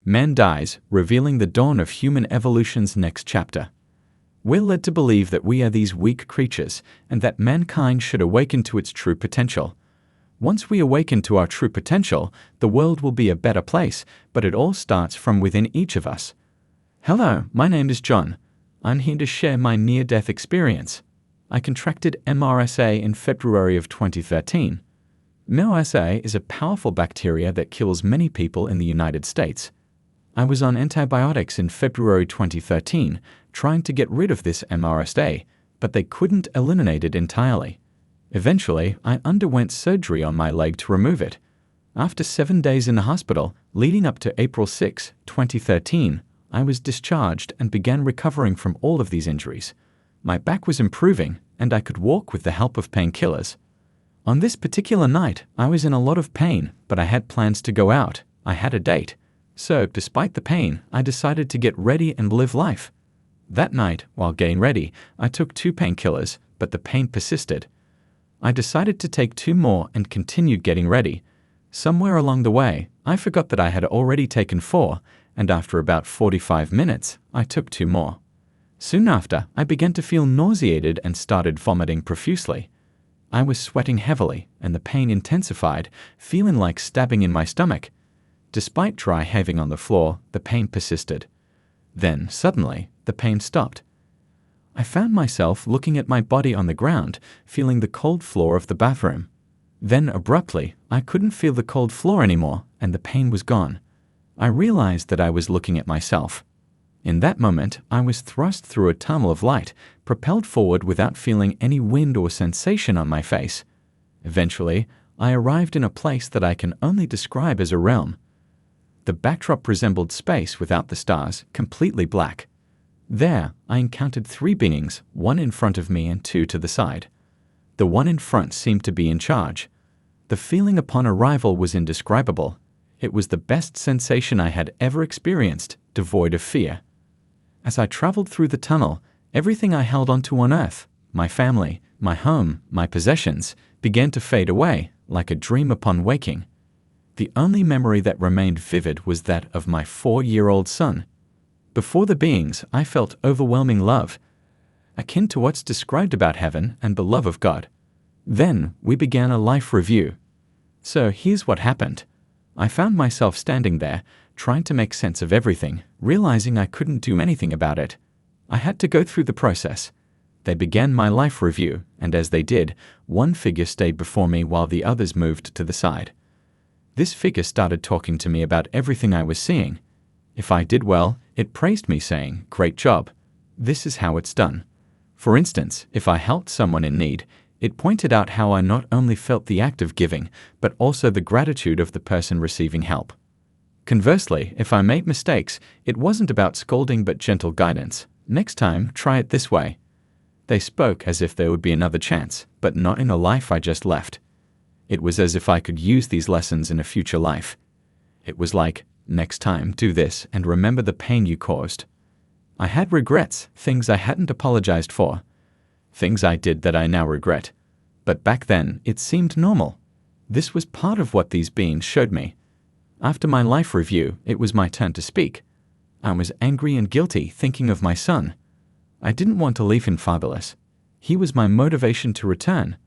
Man dies, revealing the dawn of human evolution's next chapter. We're led to believe that we are these weak creatures and that mankind should awaken to its true potential. Once we awaken to our true potential, the world will be a better place, but it all starts from within each of us. Hello, my name is John. I'm here to share my near-death experience. I contracted MRSA in February of 2013. MRSA is a powerful bacteria that kills many people in the United States. I was on antibiotics in February 2013, trying to get rid of this MRSA, but they couldn't eliminate it entirely. Eventually, I underwent surgery on my leg to remove it. After 7 days in the hospital, leading up to April 6, 2013, I was discharged and began recovering from all of these injuries. My back was improving, and I could walk with the help of painkillers. On this particular night, I was in a lot of pain, but I had plans to go out. I had a date. So, despite the pain, I decided to get ready and live life. That night, while getting ready, I took 2 painkillers, but the pain persisted. I decided to take 2 more and continued getting ready. Somewhere along the way, I forgot that I had already taken 4, and after about 45 minutes, I took 2 more. Soon after, I began to feel nauseated and started vomiting profusely. I was sweating heavily, and the pain intensified, feeling like stabbing in my stomach. Despite dry heaving on the floor, the pain persisted. Then, suddenly, the pain stopped. I found myself looking at my body on the ground, feeling the cold floor of the bathroom. Then, abruptly, I couldn't feel the cold floor anymore, and the pain was gone. I realized that I was looking at myself. In that moment, I was thrust through a tunnel of light, propelled forward without feeling any wind or sensation on my face. Eventually, I arrived in a place that I can only describe as a realm. The backdrop resembled space without the stars, completely black. There, I encountered 3 beings, 1 in front of me and 2 to the side. The one in front seemed to be in charge. The feeling upon arrival was indescribable. It was the best sensation I had ever experienced, devoid of fear. As I traveled through the tunnel, everything I held onto on earth, my family, my home, my possessions, began to fade away, like a dream upon waking. The only memory that remained vivid was that of my 4-year-old son. Before the beings, I felt overwhelming love, akin to what's described about heaven and the love of God. Then, we began a life review. So here's what happened. I found myself standing there, trying to make sense of everything, realizing I couldn't do anything about it. I had to go through the process. They began my life review, and as they did, one figure stayed before me while the others moved to the side. This figure started talking to me about everything I was seeing. If I did well, it praised me, saying, "Great job. This is how it's done." For instance, if I helped someone in need, it pointed out how I not only felt the act of giving, but also the gratitude of the person receiving help. Conversely, if I made mistakes, it wasn't about scolding but gentle guidance. "Next time, try it this way." They spoke as if there would be another chance, but not in a life I just left. It was as if I could use these lessons in a future life. It was like, "Next time, do this and remember the pain you caused." I had regrets, things I hadn't apologized for. Things I did that I now regret. But back then, it seemed normal. This was part of what these beings showed me. After my life review, it was my turn to speak. I was angry and guilty, thinking of my son. I didn't want to leave him fatherless. He was my motivation to return.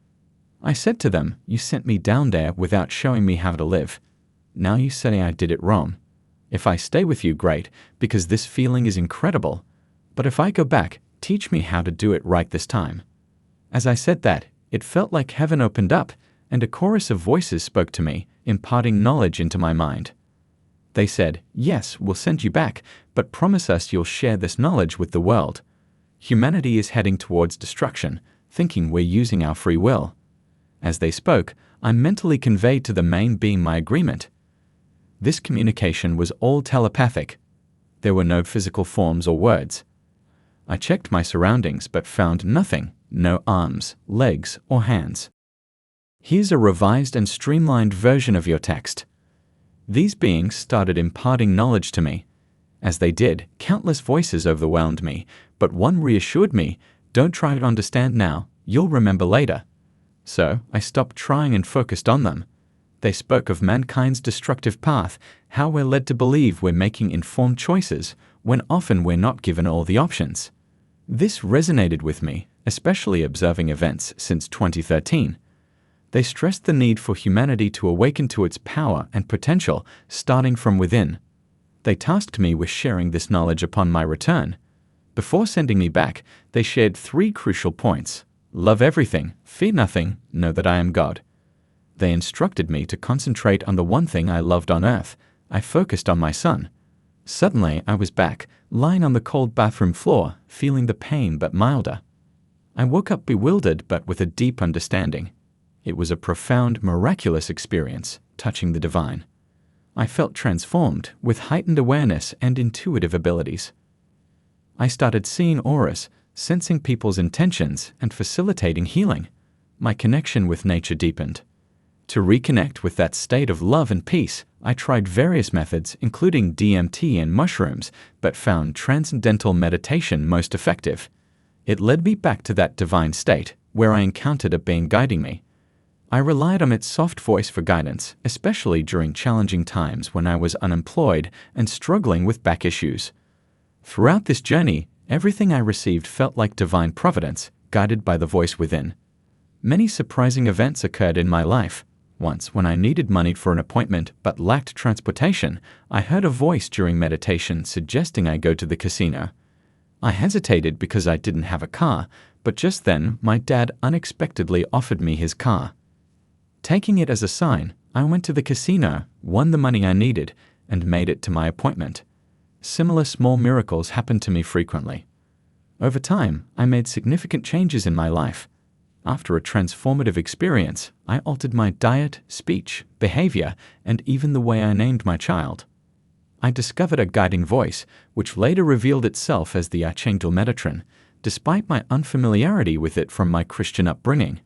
I said to them, "You sent me down there without showing me how to live. Now you say I did it wrong. If I stay with you, great, because this feeling is incredible. But if I go back, teach me how to do it right this time." As I said that, it felt like heaven opened up, and a chorus of voices spoke to me, imparting knowledge into my mind. They said, "Yes, we'll send you back, but promise us you'll share this knowledge with the world. Humanity is heading towards destruction, thinking we're using our free will." As they spoke, I mentally conveyed to the main being my agreement. This communication was all telepathic. There were no physical forms or words. I checked my surroundings but found nothing, no arms, legs, or hands. Here's a revised and streamlined version of your text. These beings started imparting knowledge to me. As they did, countless voices overwhelmed me, but one reassured me, "Don't try to understand now, you'll remember later." So I stopped trying and focused on them. They spoke of mankind's destructive path, how we're led to believe we're making informed choices, when often we're not given all the options. This resonated with me, especially observing events since 2013. They stressed the need for humanity to awaken to its power and potential, starting from within. They tasked me with sharing this knowledge upon my return. Before sending me back, they shared 3 crucial points: love everything, fear nothing, know that I am God. They instructed me to concentrate on the one thing I loved on earth. I focused on my son. Suddenly, I was back, lying on the cold bathroom floor, feeling the pain but milder. I woke up bewildered but with a deep understanding. It was a profound, miraculous experience, touching the divine. I felt transformed, with heightened awareness and intuitive abilities. I started seeing auras, sensing people's intentions, and facilitating healing. My connection with nature deepened. To reconnect with that state of love and peace, I tried various methods, including DMT and mushrooms, but found transcendental meditation most effective. It led me back to that divine state, where I encountered a being guiding me. I relied on its soft voice for guidance, especially during challenging times when I was unemployed and struggling with back issues. Throughout this journey, everything I received felt like divine providence, guided by the voice within. Many surprising events occurred in my life. Once, when I needed money for an appointment but lacked transportation, I heard a voice during meditation suggesting I go to the casino. I hesitated because I didn't have a car, but just then my dad unexpectedly offered me his car. Taking it as a sign, I went to the casino, won the money I needed, and made it to my appointment. Similar small miracles happened to me frequently. Over time, I made significant changes in my life. After a transformative experience, I altered my diet, speech, behavior, and even the way I named my child. I discovered a guiding voice, which later revealed itself as the Archangel Metatron, despite my unfamiliarity with it from my Christian upbringing.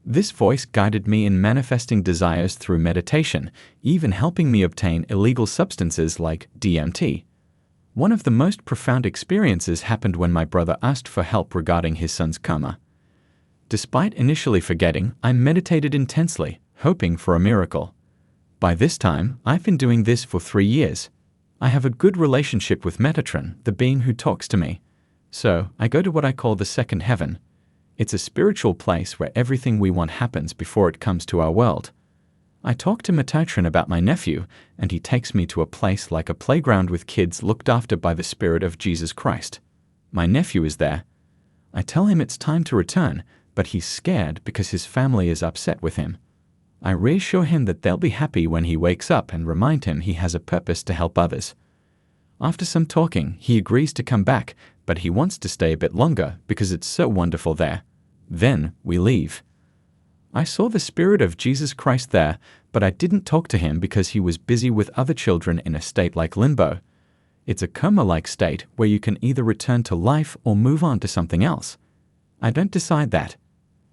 This voice guided me in manifesting desires through meditation, even helping me obtain illegal substances like DMT. One of the most profound experiences happened when my brother asked for help regarding his son's coma. Despite initially forgetting, I meditated intensely, hoping for a miracle. By this time, I've been doing this for 3 years. I have a good relationship with Metatron, the being who talks to me. So, I go to what I call the second heaven. It's a spiritual place where everything we want happens before it comes to our world. I talk to Metatron about my nephew, and he takes me to a place like a playground with kids looked after by the Spirit of Jesus Christ. My nephew is there. I tell him it's time to return, but he's scared because his family is upset with him. I reassure him that they'll be happy when he wakes up and remind him he has a purpose to help others. After some talking, he agrees to come back, but he wants to stay a bit longer because it's so wonderful there. Then we leave. I saw the Spirit of Jesus Christ there, but I didn't talk to him because he was busy with other children in a state like limbo. It's a coma-like state where you can either return to life or move on to something else. I don't decide that.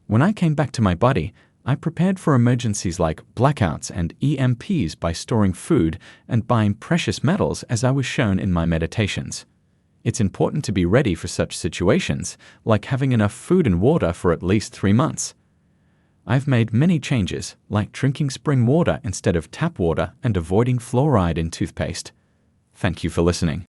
When I came back to my body, I prepared for emergencies like blackouts and EMPs by storing food and buying precious metals as I was shown in my meditations. It's important to be ready for such situations, like having enough food and water for at least 3 months. I've made many changes, like drinking spring water instead of tap water and avoiding fluoride in toothpaste. Thank you for listening.